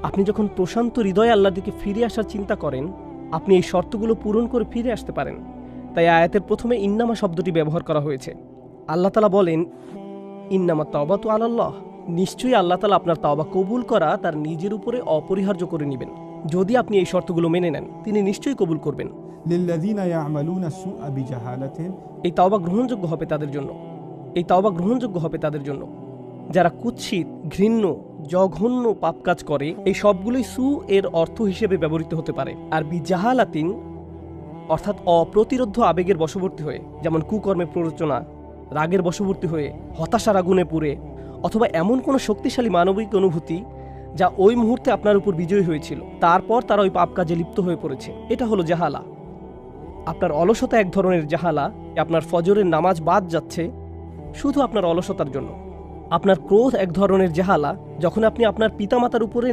আপনি যখন প্রশান্ত হৃদয়ে আল্লাহর দিকে ফিরে আসার চিন্তা করেন, আপনি এই শর্তগুলো পূরণ করে ফিরে আসতে পারেন। তাই আয়াতের প্রথমে ইন্নামা শব্দটি ব্যবহার করা হয়েছে। আল্লাহ তাআলা বলেন, ইন্নামা তাওবাতু আলাল্লাহ, নিশ্চয়ই আল্লাহ তাআলা আপনার তাওবা কবুল করা তার নিজের উপরে অপরিহার্য করে নেবেন। যদি আপনি এই শর্তগুলো মেনে নেন, তিনি নিশ্চয়ই কবুল করবেন। লিল্লাযীনা ইয়া'মালুনা সুআ বিজাহালাতিন, এই তাওবা গ্রহণযোগ্য হবে তাদের জন্য, এই তাওবা গ্রহণযোগ্য হবে তাদের জন্য যারা কুৎসিত, ঘৃণ্য, জঘন্য পাপ কাজ করে। এই সবগুলোই সু এর অর্থ হিসেবে ব্যবহৃত হতে পারে। আর বিজাহালাতিন অর্থাৎ অপ্রতিরোধ্য আবেগের বশবর্তী হয়ে, যেমন কুকর্মে প্ররোচনা, রাগের বশবর্তী হয়ে, হতাশার আগুনে পুড়ে, অথবা এমন কোনো শক্তিশালী মানবিক অনুভূতি যা ওই মুহূর্তে আপনার উপর বিজয়ী হয়েছিল, তারপর তারা ওই পাপ কাজে লিপ্ত হয়ে পড়েছে। এটা হলো জাহালা। আপনার অলসতা এক ধরনের জাহালা। আপনার ফজরের নামাজ বাদ যাচ্ছে শুধু আপনার অলসতার জন্য। আপনার ক্রোধ এক ধরনের জাহালা, যখন আপনি আপনার পিতামাতার উপরে